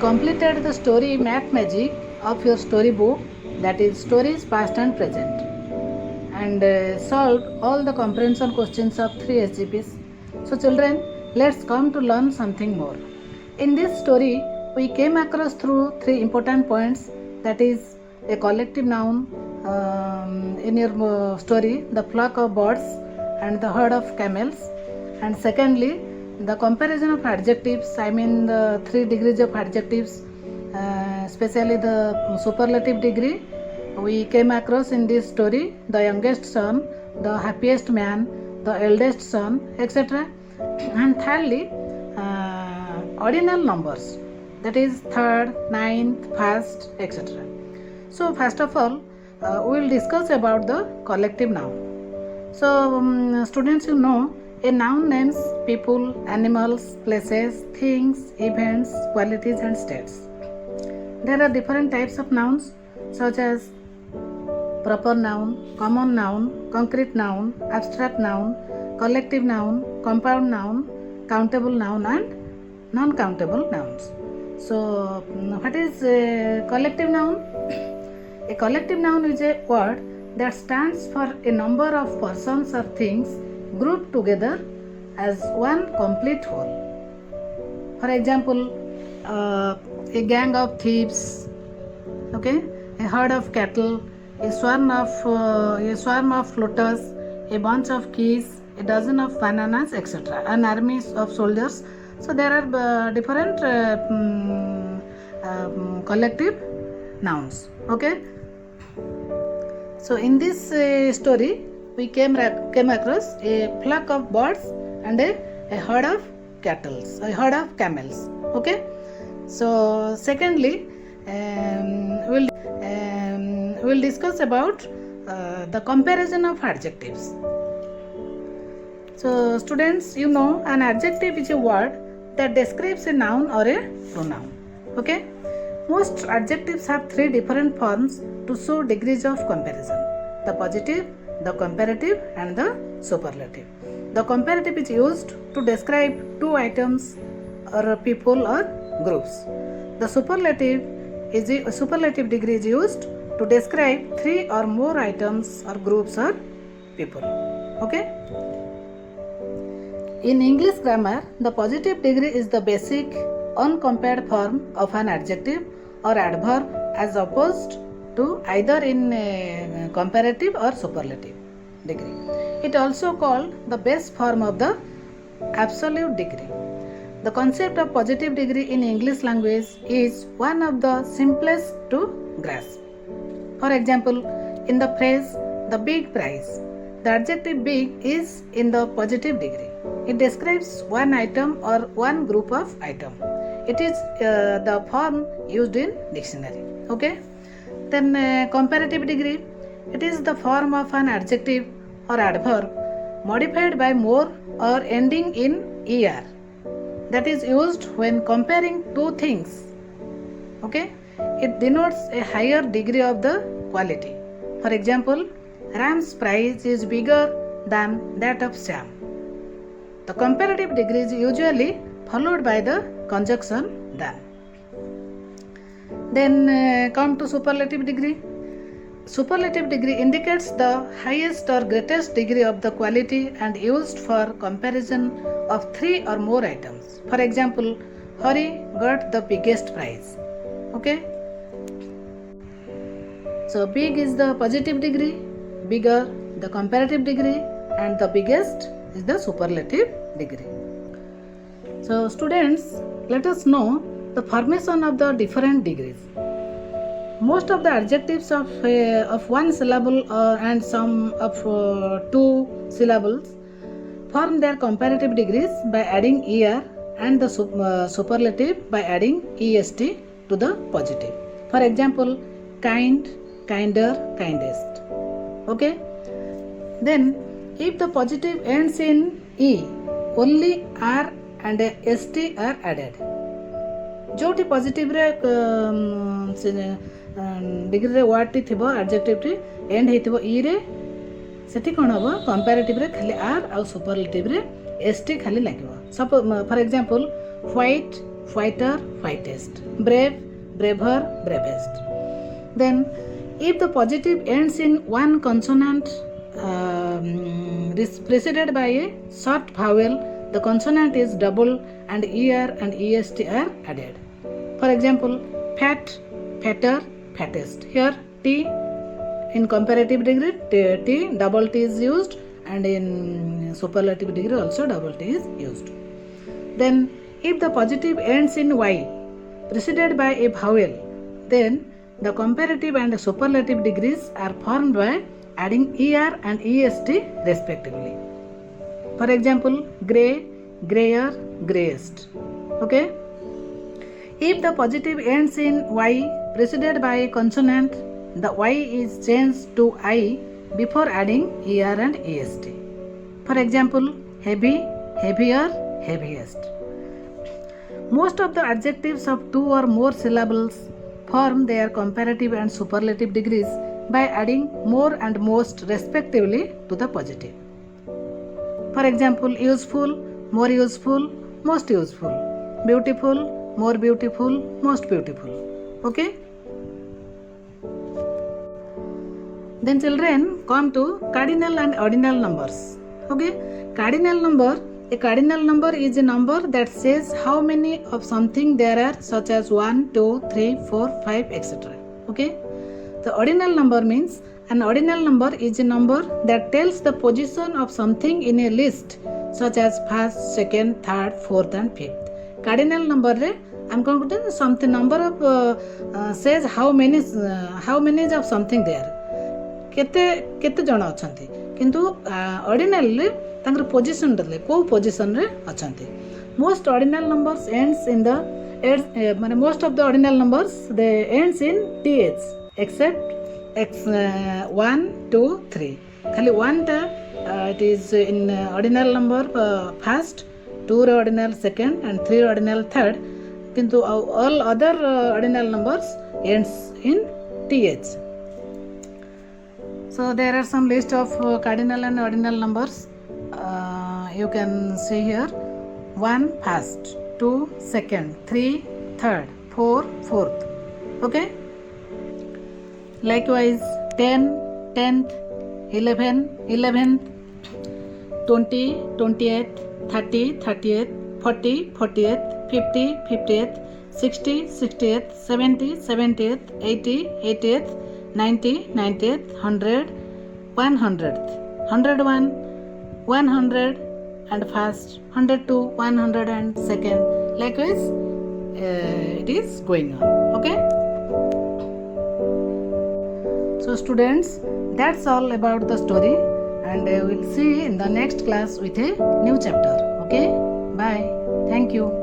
completed the story Math Magic of your storybook, that is stories past and present, and solved all the comprehension questions of 3 SGPs. So children, let's come to learn something more. In this story, we came across through 3 important points, that is a collective noun in your story, the flock of birds and the herd of camels, and secondly the comparison of adjectives, I mean the 3 degrees of adjectives, especially the superlative degree we came across in this story, the youngest son, the happiest man, the eldest son, etc. And thirdly, ordinal numbers, that is third, ninth, first, etc. So first of all, we will discuss about the collective noun. So students, you know, a noun names people, animals, places, things, events, qualities and states. There are different types of nouns such as proper noun, common noun, concrete noun, abstract noun, collective noun, compound noun, countable noun and non-countable nouns. So what is a collective noun? A collective noun is a word that stands for a number of persons or things grouped together as one complete whole. For example, a gang of thieves, okay, a herd of cattle, a swarm of lotus, a bunch of keys, a dozen of bananas, etc. An army of soldiers. So there are different collective nouns. Okay. So in this story, we came across a flock of birds and a herd of cattle, a herd of camels. Okay. So secondly, we'll discuss about the comparison of adjectives. So students, you know, an adjective is a word that describes a noun or a pronoun. Okay. Most adjectives have 3 different forms to show degrees of comparison: the positive, the comparative and the superlative. The comparative is used to describe 2 items or people or groups. The superlative degree is used to describe 3 or more items or groups or people. Okay. In English grammar, the positive degree is the basic uncompared form of an adjective or adverb as opposed to either in comparative or superlative degree. It also called the base form of the absolute degree. The concept of positive degree in English language is one of the simplest to grasp. For example, in the phrase the big prize, the adjective big is in the positive degree. It describes one item or one group of items. It is the form used in dictionary. Okay. Then comparative degree, it is the form of an adjective or adverb modified by more or ending in er, that is used when comparing 2 things. Okay. It denotes a higher degree of the quality. For example, Ram's prize is bigger than that of Sam. The comparative degree is usually followed by the conjunction than. Then come to superlative degree. Superlative degree indicates the highest or greatest degree of the quality and used for comparison of 3 or more items. For example, Hari got the biggest prize. Okay. So big is the positive degree, bigger the comparative degree, and the biggest is the superlative degree. So students, let us know the formation of the different degrees. Most of the adjectives of 1 syllable and some of 2 syllables form their comparative degrees by adding er and the superlative by adding est to the positive. For example, kind, kinder, kindest. Okay. Then if the positive ends in e, only r and st are added. जोटी positive रे degree रे word टी थिबो adjective टी end हेतिबो E रे सेठी कोन हबो कंपैरेटिव रे खाली आर आ सुपरलेटिव रे एस टी खाली लागिबो सब for example white fighter, fightest, brave, braver, bravest. Then if the positive ends in one consonant preceded by a short vowel, the consonant is double and er and est are added. For example, fat, fatter, fattest. Here t in comparative degree t double t is used, and in superlative degree also double t is used. Then if the positive ends in y preceded by a vowel, then the comparative and superlative degrees are formed by adding er and est respectively. For example, grey, grayer, greyest. Okay. If the positive ends in y preceded by a consonant, the y is changed to I before adding er and est. For example, heavy, heavier, heaviest. Most of the adjectives of two or more syllables form their comparative and superlative degrees by adding more and most respectively to the positive. For example, useful, more useful, most useful, beautiful, more beautiful, most beautiful. Okay? Then children, come to cardinal and ordinal numbers. Okay? Cardinal number, a cardinal number is a number that says how many of something there are, such as 1, 2, 3, 4, 5, etc. Okay? The ordinal number means an ordinal number is a number that tells the position of something in a list, such as first, second, third, fourth and fifth. Cardinal number re am going to something number of says how many of something there. केते जण अछंती किंतु ordinal रे तांकर position देले को position रे अछंती. Most ordinal numbers ends in the माने most of the ordinal numbers they ends in th except x 1 2 3. खाली 1 टा it is in ordinal number first, 2 रे ordinal second and 3 ordinal third, किंतु all other ordinal numbers ends in th. So there are some list of cardinal and ordinal numbers. You can see here 1 first, 2 second, 3 third, 4 fourth. Okay. Likewise 10 10th, 11 11th, 20 28th, 30 30th, 40 40th, 50 50th, 60 60th, 70 70th, 80 80th, 90 90th, 100 100th, 101 100 and first, 102 100 and second. Likewise it is going on. Okay, so students, that's all about the story, and we will see in the next class with a new chapter. Okay, bye, thank you.